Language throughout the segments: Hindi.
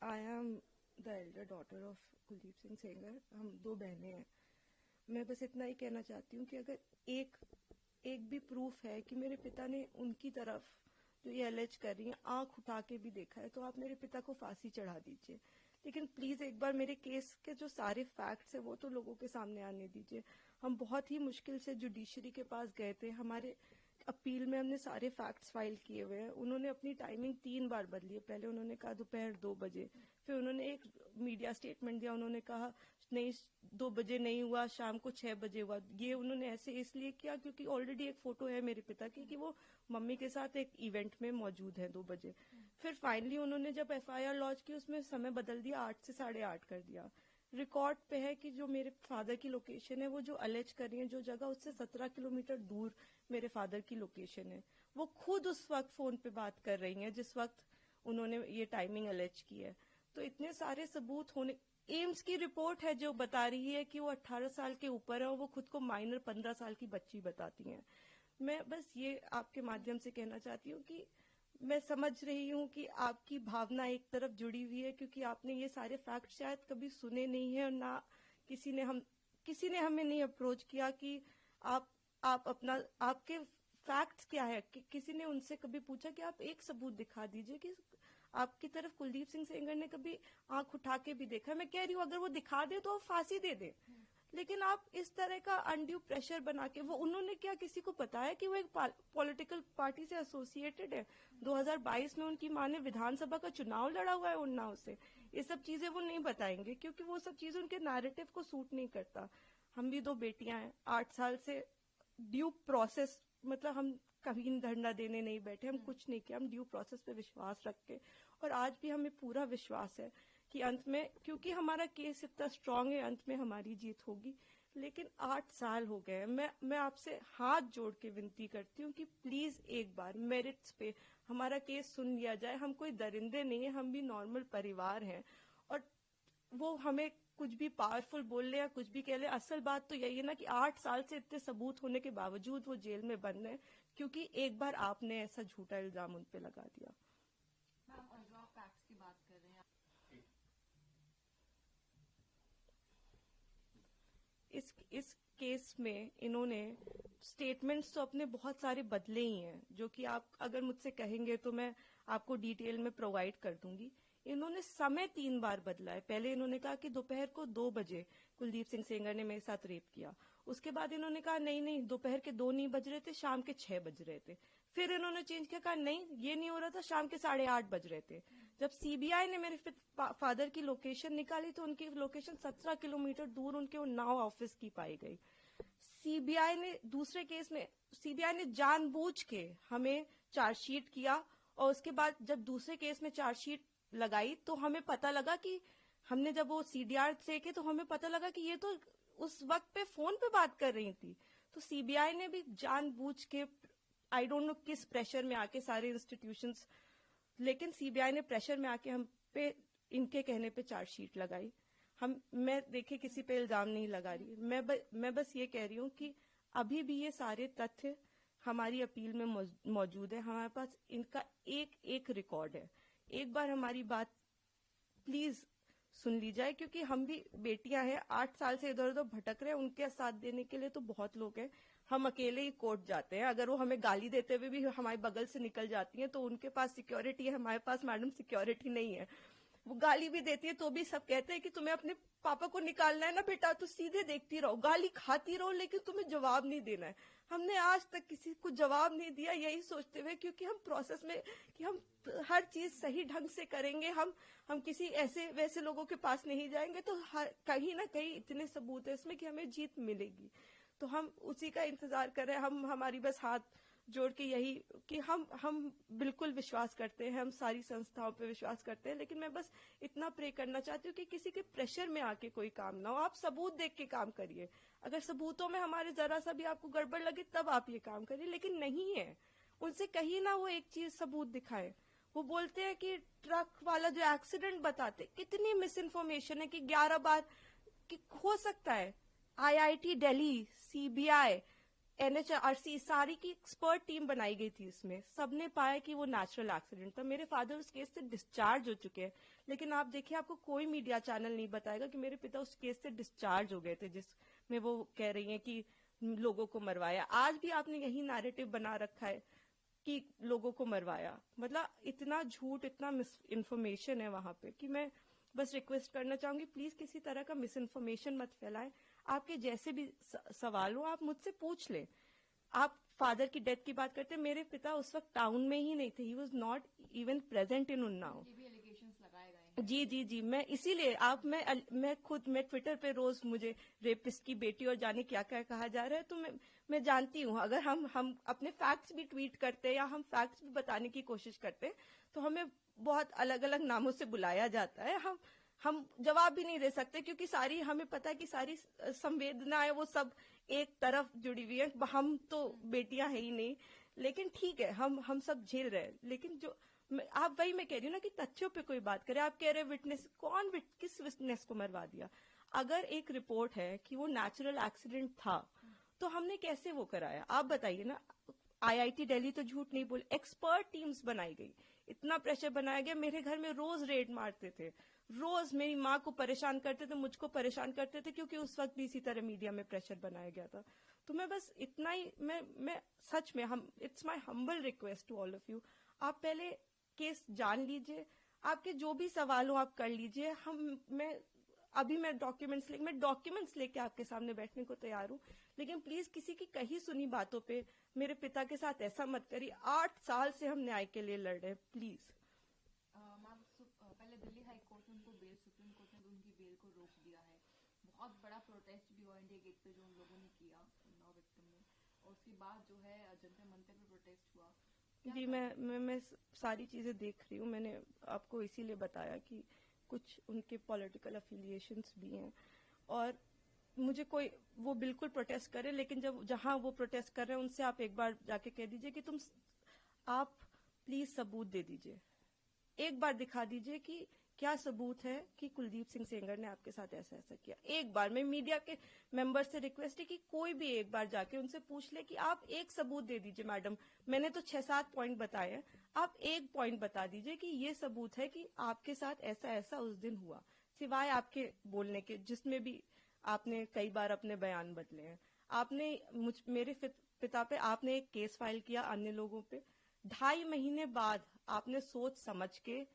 I am the Elder daughter of Kuldeep Singh Sengar. हम दो बहनें हैं. मैं बस इतना ही कहना चाहती हूँ कि अगर एक भी प्रूफ है कि मेरे पिता ने उनकी तरफ जो ये एलेज कर रही है आंख उठा के भी देखा है, तो आप मेरे पिता को फांसी चढ़ा दीजिए. लेकिन प्लीज एक बार मेरे केस के जो सारे फैक्ट्स है वो तो लोगों के सामने आने दीजिए. हम बहुत ही मुश्किल से जुडिशरी के पास गए थे. हमारे अपील में हमने सारे फैक्ट्स फाइल किए हुए हैं. उन्होंने अपनी टाइमिंग 3 बार बदली है. पहले उन्होंने कहा दोपहर 2 बजे, फिर उन्होंने एक मीडिया स्टेटमेंट दिया, उन्होंने कहा नहीं 2 बजे नहीं हुआ, शाम को 6 बजे हुआ. ये उन्होंने ऐसे इसलिए किया क्योंकि ऑलरेडी एक फोटो है मेरे पिता की कि वो मम्मी के साथ एक इवेंट में मौजूद है 2 बजे. फिर फाइनली उन्होंने जब FIR लॉन्च की उसमें समय बदल दिया, 8 से 8:30 कर दिया. रिकॉर्ड पे है कि जो मेरे फादर की लोकेशन है, वो जो अलेज कर रही है जो जगह, उससे 17 किलोमीटर दूर मेरे फादर की लोकेशन है. वो खुद उस वक्त फोन पे बात कर रही हैं जिस वक्त उन्होंने ये टाइमिंग अलेज की है. तो इतने सारे सबूत होने, एम्स की रिपोर्ट है जो बता रही है कि वो 18 साल के ऊपर है और वो खुद को माइनर 15 साल की बच्ची बताती हैं. मैं बस ये आपके माध्यम से कहना चाहती हूँ कि मैं समझ रही हूँ कि आपकी भावना एक तरफ जुड़ी हुई है क्योंकि आपने ये सारे फैक्ट शायद कभी सुने नहीं है और ना किसी ने हमें नहीं अप्रोच किया कि आप अपना आपके फैक्ट्स क्या है. किसी ने उनसे कभी पूछा कि आप एक सबूत दिखा दीजिए कि आपकी तरफ कुलदीप सिंह सेंगर ने कभी आंख उठा के भी देखा. मैं कह रही हूँ अगर वो दिखा दे तो फांसी दे दे, लेकिन आप इस तरह का अनड्यू प्रेशर बना के, वो उन्होंने क्या किसी को पता है कि वो एक पॉलिटिकल पार्टी से एसोसिएटेड है. 2022 में उनकी माँ ने विधानसभा का चुनाव लड़ा हुआ है उन्नाव से. ये सब चीजें वो नहीं बताएंगे क्योंकि वो सब चीजें उनके नैरेटिव को सूट नहीं करता. हम भी 2 बेटियां हैं. 8 साल से ड्यू प्रोसेस, मतलब हम कभी धरना देने नहीं बैठे, हम कुछ नहीं किया. हम ड्यू प्रोसेस पे विश्वास रख के, और आज भी हमें पूरा विश्वास है कि अंत में, क्योंकि हमारा केस इतना स्ट्रांग है, अंत में हमारी जीत होगी. लेकिन 8 साल हो गए. मैं आपसे हाथ जोड़ के विनती करती हूँ कि प्लीज एक बार मेरिट्स पे हमारा केस सुन लिया जाए. हम कोई दरिंदे नहीं है, हम भी नॉर्मल परिवार हैं. और वो हमें कुछ भी पावरफुल बोल ले या कुछ भी कह ले, असल बात तो यही है ना कि 8 साल से इतने सबूत होने के बावजूद वो जेल में बंद है क्योंकि एक बार आपने ऐसा झूठा इल्जाम उन पे लगा दिया. मैम, जो आप फैक्ट्स की बात कर रहे हैं, इस केस में इन्होंने स्टेटमेंट्स तो अपने बहुत सारे बदले ही हैं, जो कि आप अगर मुझसे कहेंगे तो मैं आपको डिटेल में प्रोवाइड कर दूंगी. इन्होंने समय 3 बार बदला है. पहले इन्होंने कहा कि दोपहर को 2 बजे कुलदीप सिंह सेंगर ने मेरे साथ रेप किया. उसके बाद इन्होंने कहा नहीं दोपहर के 2 नहीं बज रहे थे, शाम के 6 बज रहे थे. फिर इन्होंने चेंज किया, कहा नहीं ये नहीं हो रहा था, शाम के 8:30 बज रहे थे. जब CBI ने मेरे फादर की लोकेशन निकाली तो उनकी लोकेशन 17 किलोमीटर दूर उनके उन्नाव ऑफिस की पाई गई. CBI ने दूसरे केस में CBI ने जानबूझ के हमें चार्जशीट किया, और उसके बाद जब दूसरे केस में चार्जशीट लगाई तो हमें पता लगा कि हमने जब वो CDR देखे तो हमें पता लगा कि ये तो उस वक्त पे फोन पे बात कर रही थी. तो CBI ने भी जानबूझ के, आई डोंट नो किस प्रेशर में आके सारे इंस्टीट्यूशंस, लेकिन CBI ने प्रेशर में आके हम पे इनके कहने पे चार्जशीट लगाई. मैं देखिए किसी पे इल्जाम नहीं लगा रही. मैं बस ये कह रही हूँ कि अभी भी ये सारे तथ्य हमारी अपील में मौजूद है. हमारे पास इनका एक रिकॉर्ड है. एक बार हमारी बात प्लीज सुन ली जाए, क्योंकि हम भी बेटियां हैं. 8 साल से इधर उधर भटक रहे हैं. उनके साथ देने के लिए तो बहुत लोग हैं. हम अकेले ही कोर्ट जाते हैं. अगर वो हमें गाली देते हुए भी हमारे बगल से निकल जाती हैं तो उनके पास सिक्योरिटी है, हमारे पास मैडम सिक्योरिटी नहीं है. वो गाली भी देती है तो भी सब कहते हैं कि तुम्हें अपने पापा को निकालना है ना बेटा, तो सीधे देखती रहो, गाली खाती रहो, लेकिन तुम्हें जवाब नहीं देना है. हमने आज तक किसी को जवाब नहीं दिया, यही सोचते हुए, क्योंकि हम प्रोसेस में कि हम हर चीज सही ढंग से करेंगे. हम किसी ऐसे वैसे लोगों के पास नहीं जाएंगे. तो कहीं ना कहीं इतने सबूत है इसमें कि हमें जीत मिलेगी. तो हम उसी का इंतजार कर रहे हैं. हमारी बस हाथ जोड़ के यही कि हम बिल्कुल विश्वास करते हैं, हम सारी संस्थाओं पे विश्वास करते हैं, लेकिन मैं बस इतना प्रे करना चाहती हूँ कि किसी के प्रेशर में आके कोई काम ना हो. आप सबूत देख के काम करिए. अगर सबूतों में हमारे जरा सा भी आपको गड़बड़ लगे तब आप ये काम करिए, लेकिन नहीं है. उनसे कहीं ना वो एक चीज सबूत दिखाए. वो बोलते हैं कि ट्रक वाला जो एक्सीडेंट बताते, कितनी मिस इन्फॉर्मेशन है कि 11 बार कि हो सकता है IIT दिल्ली, CBI, NHRC सारी की एक्सपर्ट टीम बनाई गई थी इसमें, सबने पाया कि वो नेचुरल एक्सीडेंट था। मेरे फादर उस केस से डिस्चार्ज हो चुके हैं, लेकिन आप देखिए आपको कोई मीडिया चैनल नहीं बताएगा कि मेरे पिता उस केस से डिस्चार्ज हो गए थे जिसमें वो कह रही हैं कि लोगों को मरवाया। आज भी आपने यही नैरेटिव बना रखा है कि लोगों को मरवाया। मतलब इतना झूठ, इतना मिस इन्फॉर्मेशन है वहां पे कि मैं बस रिक्वेस्ट करना चाहूंगी, प्लीज किसी तरह का मिस इन्फॉर्मेशन मत फैलाएं। आपके जैसे भी सवाल हो आप मुझसे पूछ लें। आप फादर की डेथ की बात करते हैं, मेरे पिता उस वक्त टाउन में ही नहीं थे, he was not even present in Unnao. ये भी एलिगेशंस लगाए गए हैं। जी जी जी, मैं इसीलिए आप मैं खुद मैं ट्विटर पे रोज मुझे रेपिस्ट की बेटी और जाने क्या क्या कहा जा रहा है, तो मैं जानती हूँ अगर हम अपने फैक्ट्स भी ट्वीट करते हैं या हम फैक्ट्स भी बताने की कोशिश करते हैं तो हमें बहुत अलग अलग नामों से बुलाया जाता है। हम जवाब भी नहीं दे सकते क्योंकि सारी हमें पता है कि सारी संवेदनाएं वो सब एक तरफ जुड़ी हुई है। हम तो बेटियां है ही नहीं, लेकिन ठीक है हम सब झेल रहे हैं। लेकिन जो आप वही मैं कह रही हूँ ना कि तथ्यों पे कोई बात करे। आप कह रहे हैं विटनेस, किस विटनेस को मरवा दिया? अगर एक रिपोर्ट है कि वो नेचुरल एक्सीडेंट था तो हमने कैसे वो कराया? आप बताइए ना। IIT दिल्ली तो झूठ नहीं बोले, एक्सपर्ट टीम्स बनाई गई, इतना प्रेशर बनाया गया। मेरे घर में रोज रेड मारते थे, रोज मेरी माँ को परेशान करते थे, मुझको परेशान करते थे, क्योंकि उस वक्त भी इसी तरह मीडिया में प्रेशर बनाया गया था। तो मैं बस इतना ही मैं सच में it's my humble request to all of you, आप पहले केस जान लीजिए, आपके जो भी सवाल हो आप कर लीजिए। मैं डॉक्यूमेंट्स लेके आपके सामने बैठने को तैयार हूँ, लेकिन प्लीज किसी की कही सुनी बातों पे मेरे पिता के साथ ऐसा मत करिए। 8 साल से हम न्याय के लिए लड़ रहे हैं, प्लीज। मैम पहले दिल्ली हाई कोर्ट में उनको बेल, सुप्रीम कोर्ट ने उनकी बेल को रोक दिया है। बहुत बड़ा प्रोटेस्ट भी हुआ इंडिया गेट पे जो उन लोगों ने किया उन्नाव विक्टिम ने, और उसके बाद जो है जंतर मंतर पे प्रोटेस्ट हुआ। जी मैं सारी चीजें देख रही हूँ। मैंने आपको इसीलिए बताया कि कुछ उनके पॉलिटिकल अफिलिएशंस भी हैं, और मुझे कोई वो बिल्कुल प्रोटेस्ट करे, लेकिन जहां वो प्रोटेस्ट कर रहे हैं उनसे आप एक बार जाके कह दीजिए कि आप प्लीज सबूत दे दीजिए, एक बार दिखा दीजिए कि क्या सबूत है कि कुलदीप सिंह सेंगर ने आपके साथ ऐसा ऐसा किया। एक बार मैं मीडिया के मेंबर से रिक्वेस्ट है कि कोई भी एक बार जाके उनसे पूछ ले कि आप एक सबूत दे दीजिए मैडम, मैंने तो 6-7 पॉइंट बताए हैं, आप एक पॉइंट बता दीजिए कि ये सबूत है कि आपके साथ ऐसा ऐसा उस दिन हुआ, सिवाय आपके बोलने के, जिसमें भी आपने कई बार अपने बयान बदले हैं। आपने मेरे पिता पे आपने एक केस फाइल किया, अन्य लोगों पे 2.5 महीने बाद आपने सोच समझ के,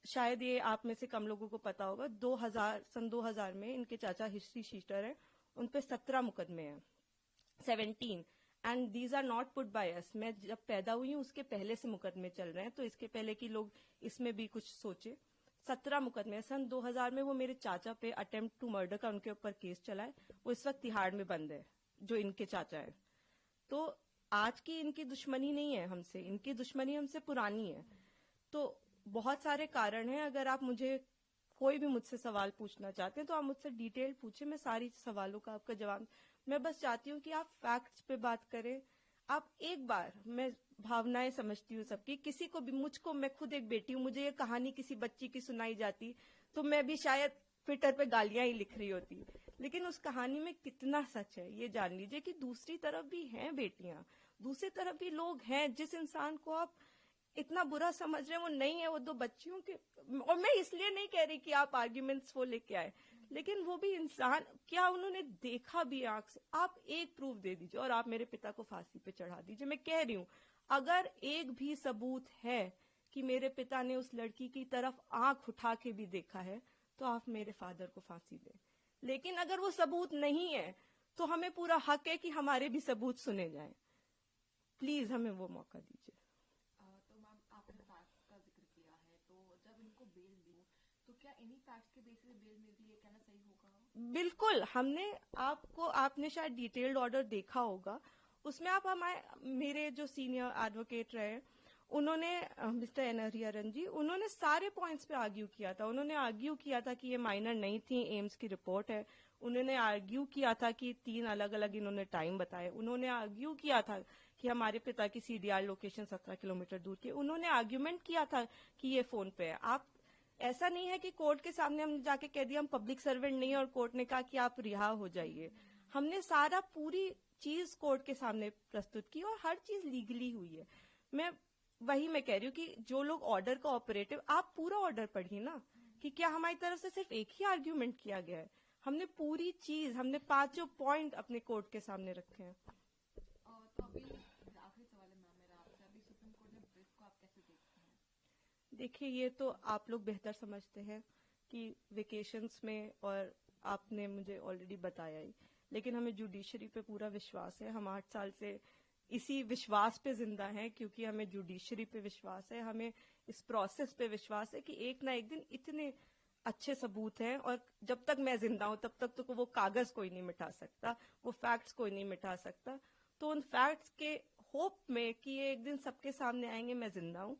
शायद ये आप में से कम लोगों को पता होगा, सन 2000 में इनके चाचा हिस्ट्री शीटर हैं, उन पे 17 मुकदमे हैं, 17, and these are not put by us. मैं जब पैदा हुई हूँ उसके पहले से मुकदमे चल रहे हैं, तो इसके पहले कि लोग इसमें भी कुछ सोचे। 17 मुकदमे सन 2000 में वो मेरे चाचा पे अटेम्प्ट टू मर्डर का उनके ऊपर केस चला है, वो इस वक्त तिहाड़ में बंद है, जो इनके चाचा है। तो आज की इनकी दुश्मनी नहीं है हमसे, इनकी दुश्मनी हमसे पुरानी है। तो बहुत सारे कारण हैं। अगर आप कोई भी मुझसे सवाल पूछना चाहते हैं तो आप मुझसे डिटेल पूछे, मैं सारी सवालों का आपका जवाब। मैं बस चाहती हूँ कि आप फैक्ट्स पे बात करें। आप एक बार, मैं भावनाएं समझती हूँ सबकी, किसी को भी, मैं खुद एक बेटी हूँ, मुझे ये कहानी किसी बच्ची की सुनाई जाती तो मैं भी शायद ट्विटर पे गालियां ही लिख रही होती, लेकिन उस कहानी में कितना सच है ये जान लीजिए कि दूसरी तरफ भी हैं बेटियां, दूसरी तरफ भी लोग हैं। जिस इंसान को आप इतना बुरा समझ रहे हैं वो नहीं है, वो 2 बच्चियों के, और मैं इसलिए नहीं कह रही कि आप आर्ग्यूमेंट्स वो लेके आए, लेकिन वो भी इंसान, क्या उन्होंने देखा भी आंख से? आप एक प्रूफ दे दीजिए और आप मेरे पिता को फांसी पे चढ़ा दीजिए। मैं कह रही हूँ अगर एक भी सबूत है कि मेरे पिता ने उस लड़की की तरफ आंख उठा के भी देखा है तो आप मेरे फादर को फांसी दें। लेकिन अगर वो सबूत नहीं है तो हमें पूरा हक है कि हमारे भी सबूत सुने जाएं। प्लीज हमें वो मौका दीजिए। तो मैम आपने फैक्ट्स का जिक्र किया है, तो जब इनको बेल दी तो क्या इन्हीं फैक्ट्स के बेसिस पे बेल मिलती है, कहना सही होगा? बिल्कुल, आपने शायद डिटेल्ड ऑर्डर देखा होगा, उसमें मेरे जो सीनियर एडवोकेट रहे उन्होंने, मिस्टर एन हरिहरन जी, उन्होंने सारे पॉइंट्स पे आर्ग्यू किया था। उन्होंने आर्ग्यू किया था कि ये माइनर नहीं थी, एम्स की रिपोर्ट है। उन्होंने आर्ग्यू किया था कि 3 अलग अलग इन्होंने टाइम बताए। उन्होंने आर्ग्यू किया था कि हमारे पिता की CDR लोकेशन 17 किलोमीटर दूर की। उन्होंने आर्ग्यूमेंट किया था कि ये फोन पे है। आप, ऐसा नहीं है कि कोर्ट के सामने हमने जाके कह दिया हम पब्लिक सर्वेंट नहीं है और कोर्ट ने कहा कि आप रिहा हो जाइए। हमने सारा पूरी चीज कोर्ट के सामने प्रस्तुत की और हर चीज लीगली हुई है। मैं कह रही हूँ कि जो लोग ऑर्डर का ऑपरेटिव, आप पूरा ऑर्डर पढ़िए ना, कि क्या हमारी तरफ से सिर्फ एक ही आर्ग्यूमेंट किया गया है। हमने पूरी चीज, हमने 5 पॉइंट अपने कोर्ट के सामने रखे हैं। तो अभी आखिरी सवाल है मैम मेरा आपसे, अभी सुप्रीम कोर्ट ने ब्रीफ को आप कैसे देखते हैं? देखिए, ये तो आप लोग बेहतर समझते हैं कि वेकेशंस में, और आपने मुझे ऑलरेडी बताया ही, लेकिन हमें जुडिशरी पे पूरा विश्वास है। हम 8 साल से इसी विश्वास पे जिंदा हैं, क्योंकि हमें जुडिशरी पे विश्वास है, हमें इस प्रोसेस पे विश्वास है कि एक ना एक दिन इतने अच्छे सबूत हैं, और जब तक मैं जिंदा हूं तब तक तो वो कागज कोई नहीं मिटा सकता, वो फैक्ट्स कोई नहीं मिटा सकता। तो उन फैक्ट्स के होप में कि ये एक दिन सबके सामने आएंगे, मैं जिंदा हूं।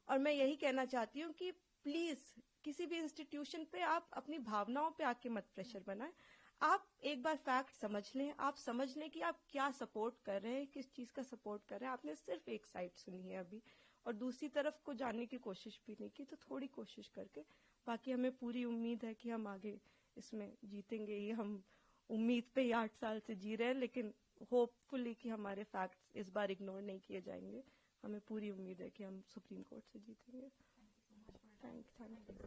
और मैं यही कहना चाहती हूँ कि प्लीज किसी भी इंस्टीट्यूशन पे आप अपनी भावनाओं पे आके मत प्रेशर बनाएं। आप एक बार फैक्ट समझ लें, आप समझ लें कि आप क्या सपोर्ट कर रहे हैं, किस चीज का सपोर्ट कर रहे हैं। आपने सिर्फ एक साइड सुनी है अभी, और दूसरी तरफ को जानने की कोशिश भी नहीं की, तो थोड़ी कोशिश करके, बाकी हमें पूरी उम्मीद है कि हम आगे इसमें जीतेंगे। ये हम उम्मीद पे ही 8 साल से जी रहे हैं, लेकिन होपफुली कि हमारे फैक्ट्स इस बार इग्नोर नहीं किए जाएंगे। हमें पूरी उम्मीद है कि हम सुप्रीम कोर्ट से जीतेंगे। Thank you so much for thank you.